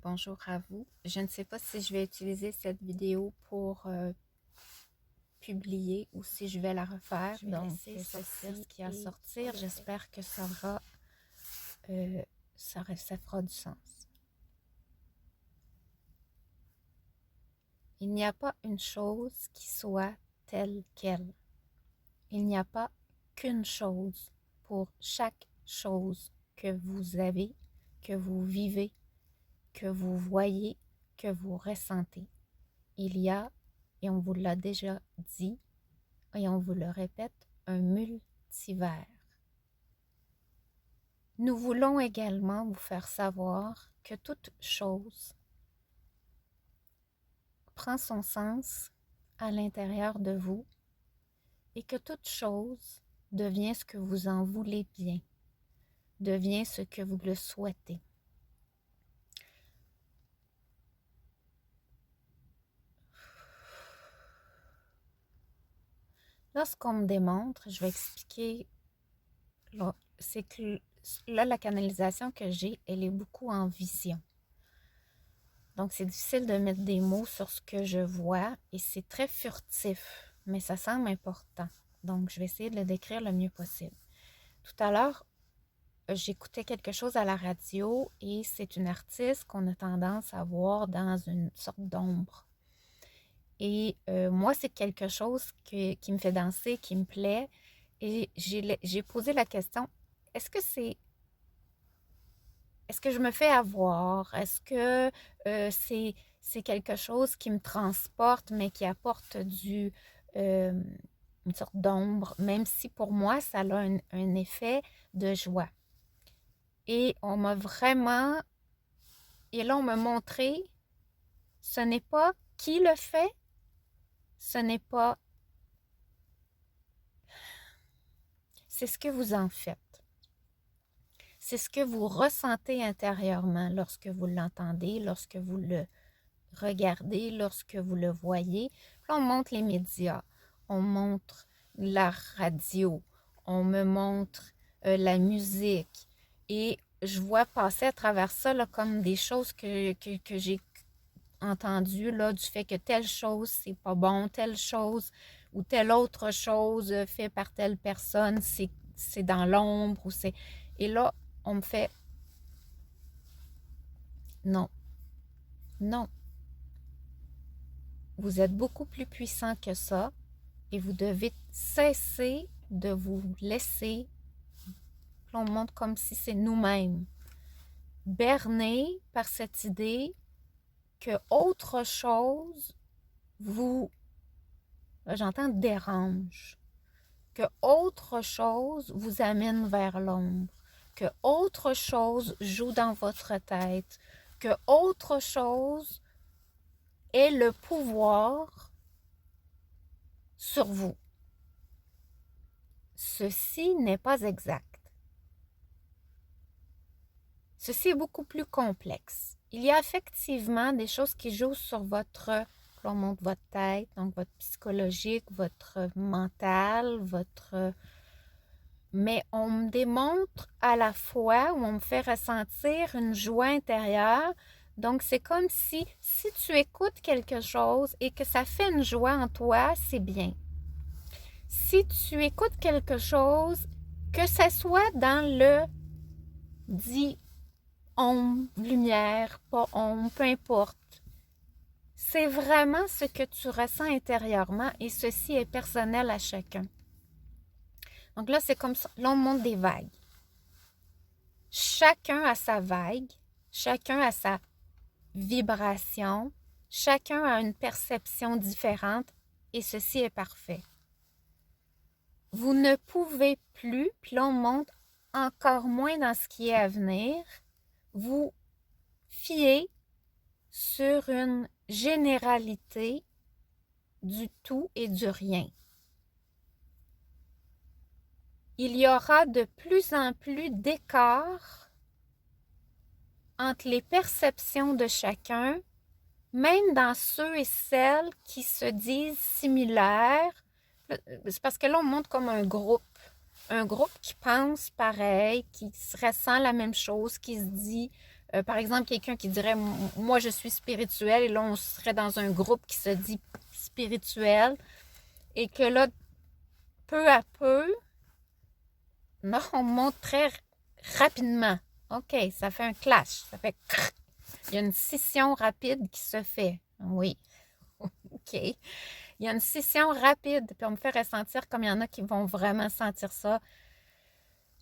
Bonjour à vous. Je ne sais pas si je vais utiliser cette vidéo pour publier ou si je vais la refaire. Donc, sortir ce qui a à sortir. J'espère que ça fera du sens. Il n'y a pas une chose qui soit telle qu'elle. Il n'y a pas qu'une chose pour chaque chose que vous avez, que vous vivez, que vous voyez, que vous ressentez. Il y a, et on vous l'a déjà dit, et on vous le répète, un multivers. Nous voulons également vous faire savoir que toute chose prend son sens à l'intérieur de vous et que toute chose devient ce que vous en voulez bien, devient ce que vous le souhaitez. Lorsqu'on me démontre, je vais expliquer, c'est que là, la canalisation que j'ai, elle est beaucoup en vision. Donc, c'est difficile de mettre des mots sur ce que je vois et c'est très furtif, mais ça semble important. Donc, je vais essayer de le décrire le mieux possible. Tout à l'heure, j'écoutais quelque chose à la radio et c'est une artiste qu'on a tendance à voir dans une sorte d'ombre. Et moi, c'est quelque chose qui me fait danser, qui me plaît. Et j'ai posé la question, est-ce que c'est est-ce que je me fais avoir? Est-ce que c'est quelque chose qui me transporte, mais qui apporte euh, une sorte d'ombre, même si pour moi, ça a un effet de joie. Et on m'a vraiment, et là, on m'a montré, ce n'est pas qui le fait, ce n'est pas, c'est ce que vous en faites. C'est ce que vous ressentez intérieurement lorsque vous l'entendez, lorsque vous le regardez, lorsque vous le voyez. Puis là, on montre les médias, on montre la radio, on me montre la musique. Et je vois passer à travers ça là, comme des choses que j'ai entendues, là, du fait que telle chose, c'est pas bon, telle chose ou telle autre chose fait par telle personne, c'est dans l'ombre. Ou c'est... Et là, on me fait non, non. Vous êtes beaucoup plus puissant que ça et vous devez cesser de vous laisser, on montre comme si c'est nous-mêmes, berner par cette idée que autre chose vous, j'entends dérange, que autre chose vous amène vers l'ombre, que autre chose joue dans votre tête, que autre chose ait le pouvoir sur vous. Ceci n'est pas exact. Ceci est beaucoup plus complexe. Il y a effectivement des choses qui jouent sur on montre votre tête, donc votre psychologique, votre mental, mais on me démontre à la fois, ou on me fait ressentir une joie intérieure. Donc, c'est comme si tu écoutes quelque chose et que ça fait une joie en toi, c'est bien. Si tu écoutes quelque chose, que ce soit dans le dit ombre, lumière, pas ombre, peu importe. C'est vraiment ce que tu ressens intérieurement et ceci est personnel à chacun. Donc là, c'est comme ça. Là, on monte des vagues. Chacun a sa vague, chacun a sa vibration, chacun a une perception différente et ceci est parfait. Vous ne pouvez plus, puis là, on monte encore moins dans ce qui est à venir, vous fier sur une généralité du tout et du rien. Il y aura de plus en plus d'écart entre les perceptions de chacun, même dans ceux et celles qui se disent similaires. C'est parce que là, on montre comme un groupe qui pense pareil, qui ressent la même chose, qui se dit Par exemple, quelqu'un qui dirait moi je suis spirituel et là on serait dans un groupe qui se dit spirituel et que là peu à peu, non, on monte très rapidement. OK, ça fait un clash, ça fait il y a une scission rapide qui se fait. Oui. OK. Il y a une scission rapide, puis on me fait ressentir comme il y en a qui vont vraiment sentir ça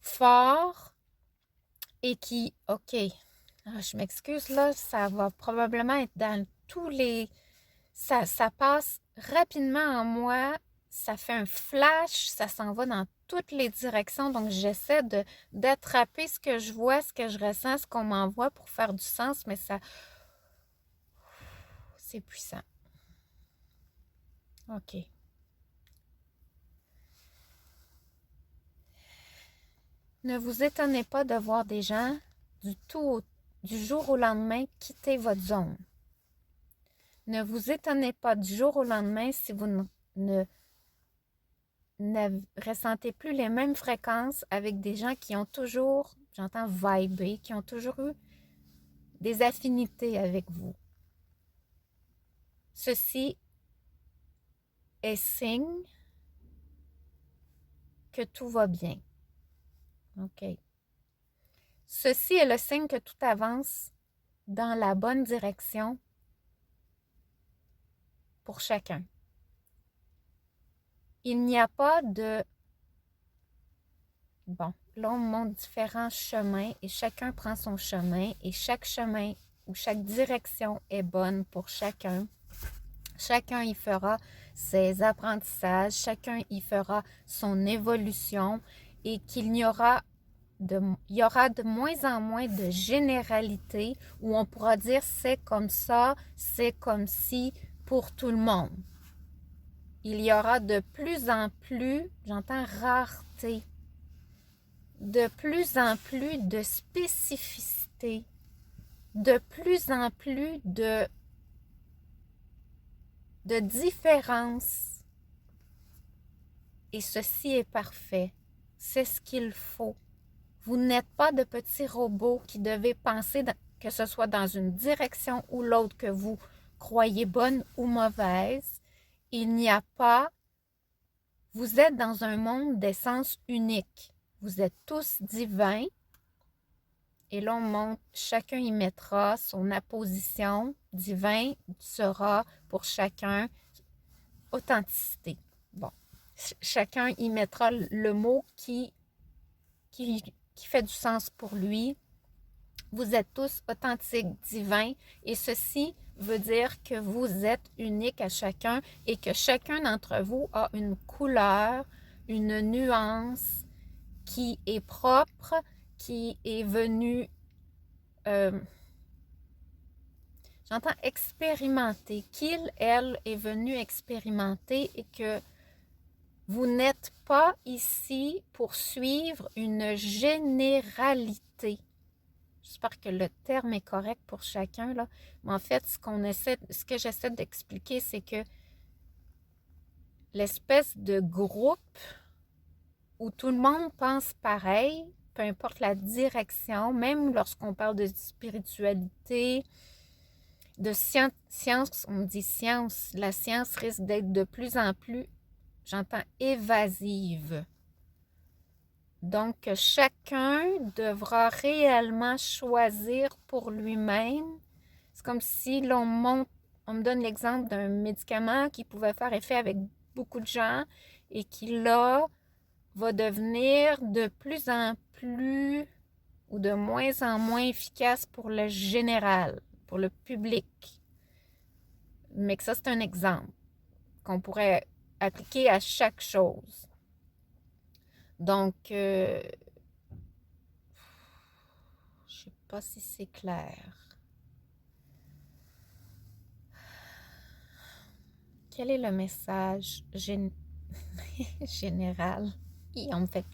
fort et qui, OK, je m'excuse là, ça va probablement être dans tous les... Ça passe rapidement en moi, ça fait un flash, ça s'en va dans toutes les directions, donc j'essaie d'attraper ce que je vois, ce que je ressens, ce qu'on m'envoie pour faire du sens, mais ça... C'est puissant. OK. Ne vous étonnez pas de voir des gens du jour au lendemain quitter votre zone. Ne vous étonnez pas du jour au lendemain si vous ne ressentez plus les mêmes fréquences avec des gens qui ont toujours, j'entends vibrer, qui ont toujours eu des affinités avec vous. Ceci est signe que tout va bien. OK. Ceci est le signe que tout avance dans la bonne direction pour chacun. Il n'y a pas de... Bon, là, on monte différents chemins et chacun prend son chemin et chaque chemin ou chaque direction est bonne pour chacun. Chacun y fera ses apprentissages, chacun y fera son évolution et qu'il y aura de moins en moins de généralités où on pourra dire c'est comme ça, c'est comme si pour tout le monde. Il y aura de plus en plus, j'entends rareté, de plus en plus de spécificité, de plus en plus de différence. Et ceci est parfait. C'est ce qu'il faut. Vous n'êtes pas de petits robots qui devez penser que ce soit dans une direction ou l'autre que vous croyez bonne ou mauvaise. Il n'y a pas... Vous êtes dans un monde d'essence unique. Vous êtes tous divins. Et là, on montre, chacun y mettra son apposition. Divin sera pour chacun authenticité. Bon, chacun y mettra le mot qui fait du sens pour lui. Vous êtes tous authentiques, divins, et ceci veut dire que vous êtes unique à chacun et que chacun d'entre vous a une couleur, une nuance qui est propre, qui est venue, j'entends expérimenter, qu'il, elle est venu expérimenter et que vous n'êtes pas ici pour suivre une généralité. J'espère que le terme est correct pour chacun, là. Mais en fait, ce que j'essaie d'expliquer, c'est que l'espèce de groupe où tout le monde pense pareil, peu importe la direction, même lorsqu'on parle de spiritualité, de science, on dit science, la science risque d'être de plus en plus, j'entends, évasive. Donc, chacun devra réellement choisir pour lui-même. C'est comme si on me donne l'exemple d'un médicament qui pouvait faire effet avec beaucoup de gens et qui, là, va devenir de plus en plus ou de moins en moins efficace pour le général, pour le public. Mais que ça, c'est un exemple qu'on pourrait appliquer à chaque chose. Donc, je sais pas si c'est clair. Quel est le message général? On me fait...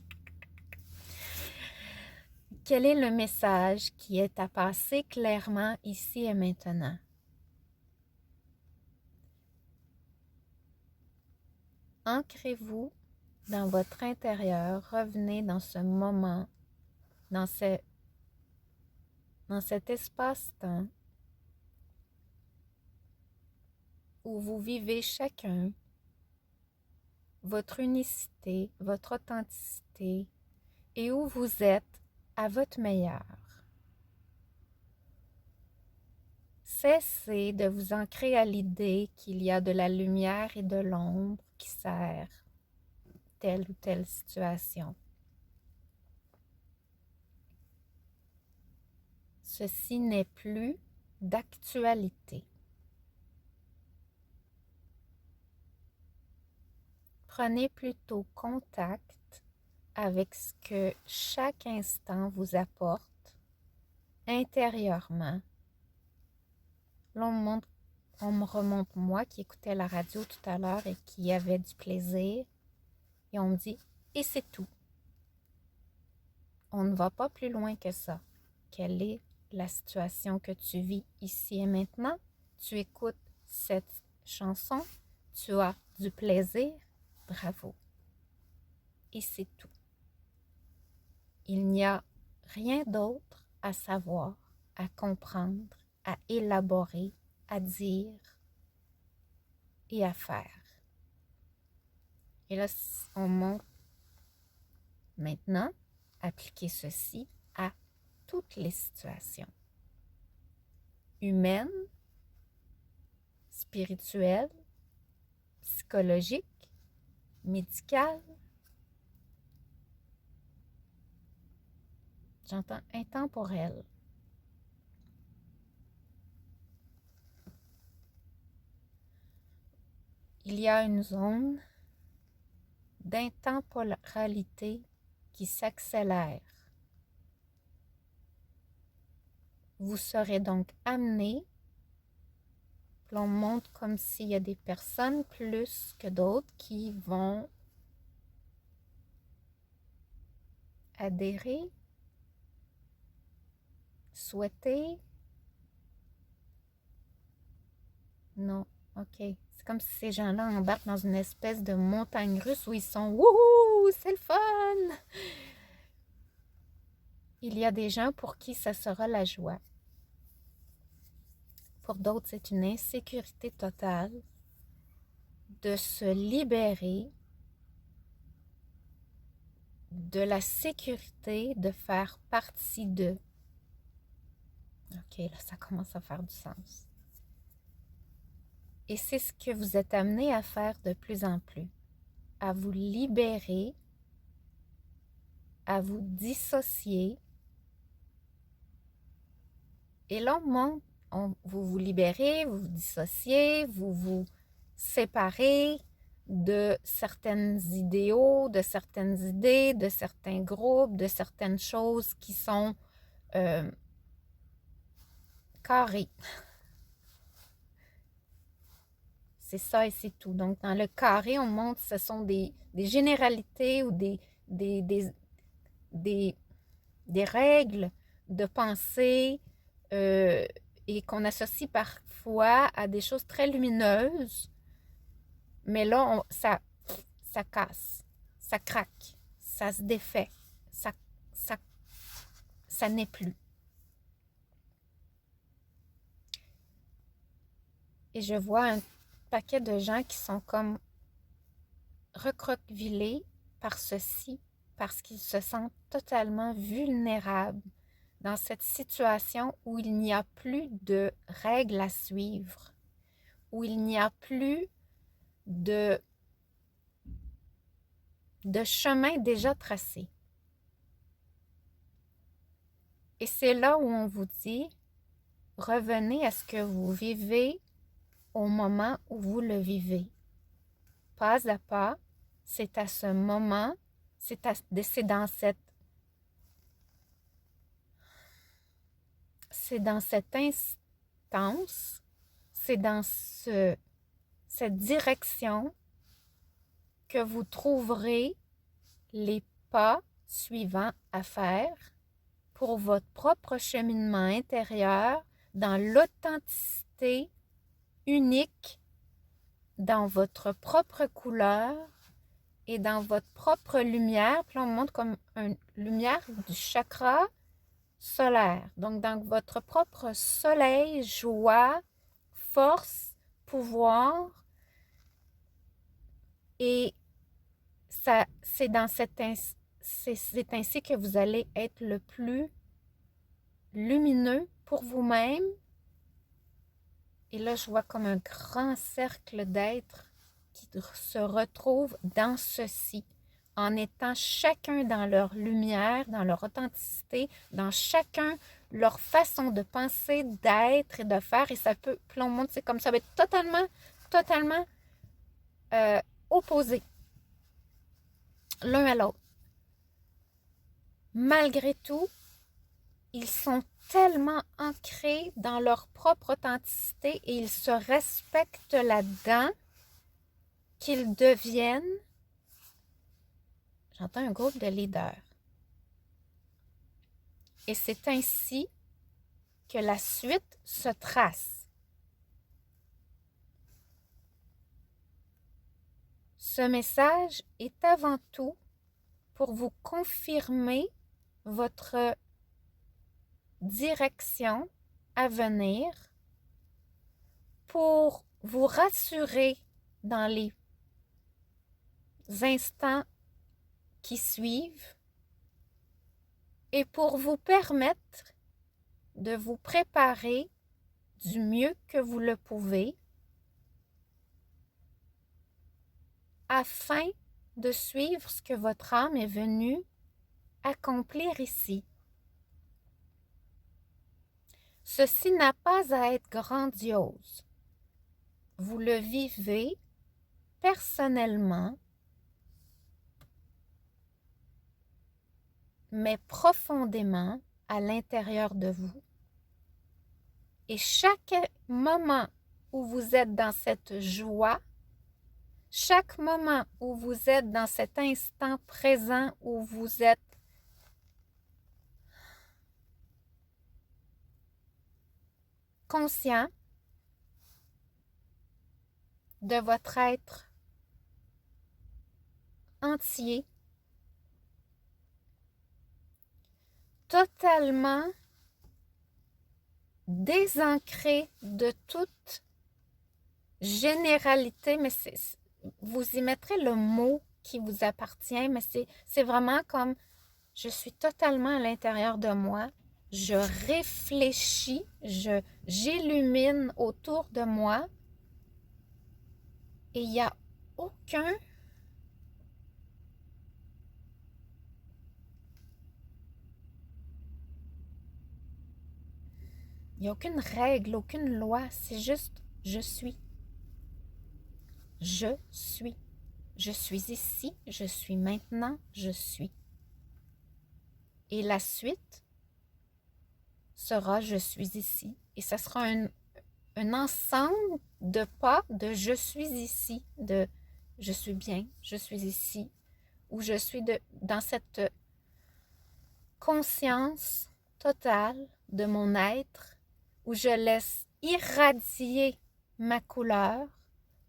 Quel est le message qui est à passer clairement ici et maintenant? Ancrez-vous dans votre intérieur, revenez dans ce moment, dans dans cet espace-temps où vous vivez chacun votre unicité, votre authenticité et où vous êtes à votre meilleur. Cessez de vous ancrer à l'idée qu'il y a de la lumière et de l'ombre qui sert telle ou telle situation. Ceci n'est plus d'actualité. Prenez plutôt contact avec ce que chaque instant vous apporte intérieurement. Là, on me remonte moi qui écoutais la radio tout à l'heure et qui avait du plaisir. Et on me dit, et c'est tout. On ne va pas plus loin que ça. Quelle est la situation que tu vis ici et maintenant? Tu écoutes cette chanson, tu as du plaisir, bravo. Et c'est tout. Il n'y a rien d'autre à savoir, à comprendre, à élaborer, à dire et à faire. Et là, on monte maintenant, appliquer ceci à toutes les situations. Humaines, spirituelles, psychologiques, médicales. J'entends intemporel. Il y a une zone d'intemporalité qui s'accélère. Vous serez donc amené, l'on montre comme s'il y a des personnes plus que d'autres qui vont adhérer, souhaiter. Non, ok. C'est comme si ces gens-là embarquent dans une espèce de montagne russe où ils sont « Wouhou, c'est le fun! » Il y a des gens pour qui ça sera la joie. Pour d'autres, c'est une insécurité totale de se libérer de la sécurité de faire partie d'eux. Ok, là, ça commence à faire du sens. Et c'est ce que vous êtes amené à faire de plus en plus, à vous libérer, à vous dissocier. Et là, vous vous libérez, vous vous dissociez, vous vous séparez de certaines idéaux, de certaines idées, de certains groupes, de certaines choses qui sont carrées. C'est ça et c'est tout. Donc, dans le carré, on montre que ce sont des généralités ou des règles de pensée et qu'on associe parfois à des choses très lumineuses. Mais là, ça casse, ça craque, ça se défait, ça n'est plus. Et je vois un paquet de gens qui sont comme recroquevillés par ceci, parce qu'ils se sentent totalement vulnérables dans cette situation où il n'y a plus de règles à suivre, où il n'y a plus de chemin déjà tracé. Et c'est là où on vous dit, revenez à ce que vous vivez au moment où vous le vivez. Pas à pas, c'est à ce moment, c'est dans cette instance, c'est dans cette direction que vous trouverez les pas suivants à faire pour votre propre cheminement intérieur dans l'authenticité unique, dans votre propre couleur et dans votre propre lumière. Puis là, on montre comme une lumière du chakra solaire. Donc, dans votre propre soleil, joie, force, pouvoir. Et ça, c'est ainsi que vous allez être le plus lumineux pour vous-même. Et là, je vois comme un grand cercle d'êtres qui se retrouvent dans ceci, en étant chacun dans leur lumière, dans leur authenticité, dans chacun leur façon de penser, d'être et de faire. Et ça peut, puis on montre, c'est comme ça va être totalement opposé l'un à l'autre. Malgré tout, ils sont tellement ancrés dans leur propre authenticité et ils se respectent là-dedans qu'ils deviennent, j'entends un groupe de leaders. Et c'est ainsi que la suite se trace. Ce message est avant tout pour vous confirmer votre direction à venir, pour vous rassurer dans les instants qui suivent et pour vous permettre de vous préparer du mieux que vous le pouvez afin de suivre ce que votre âme est venue accomplir ici. Ceci n'a pas à être grandiose. Vous le vivez personnellement, mais profondément à l'intérieur de vous. Et chaque moment où vous êtes dans cette joie, chaque moment où vous êtes dans cet instant présent où vous êtes conscient de votre être entier, totalement désancré de toute généralité, mais vous y mettrez le mot qui vous appartient, mais c'est vraiment comme je suis totalement à l'intérieur de moi, je réfléchis, j'illumine autour de moi et il n'y a aucun il n'y a aucune règle, aucune loi, c'est juste je suis. Je suis. Je suis ici, je suis maintenant, je suis. Et la suite sera je suis ici. Et ça sera un ensemble de pas de je suis ici, de je suis bien, je suis ici, où je suis dans cette conscience totale de mon être, où je laisse irradier ma couleur,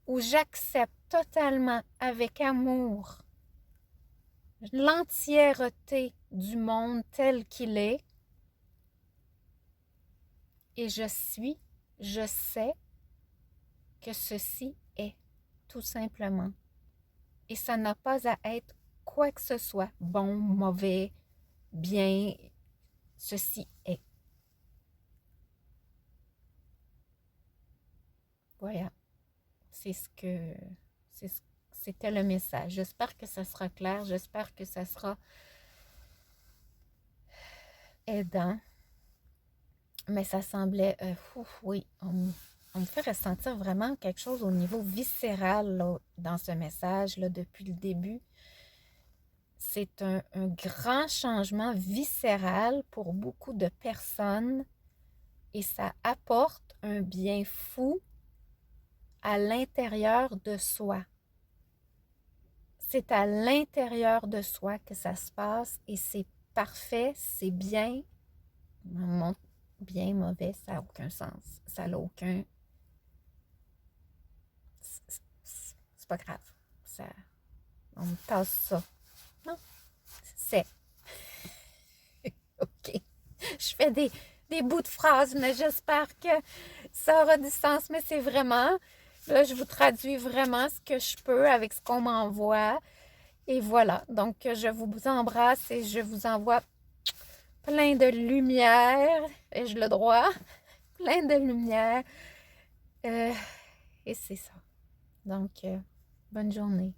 où j'accepte totalement avec amour l'entièreté du monde tel qu'il est, et je sais que ceci est, tout simplement. Et ça n'a pas à être quoi que ce soit, bon, mauvais, bien, ceci est. Voilà, c'était le message. J'espère que ça sera clair, j'espère que ça sera aidant. Mais ça semblait, oui, on me fait ressentir vraiment quelque chose au niveau viscéral là, dans ce message là, depuis le début. C'est un grand changement viscéral pour beaucoup de personnes et ça apporte un bien fou à l'intérieur de soi. C'est à l'intérieur de soi que ça se passe et c'est parfait, c'est bien. Bien, mauvais, ça n'a aucun sens. Ça n'a aucun... C'est pas grave. Ça... On me tasse ça. Non, c'est. OK. Je fais des bouts de phrases, mais j'espère que ça aura du sens. Mais c'est vraiment, là, je vous traduis vraiment ce que je peux avec ce qu'on m'envoie. Et voilà, donc je vous embrasse et je vous envoie plein de lumière. Ai-je le droit? Plein de lumière. Et c'est ça. Donc, bonne journée.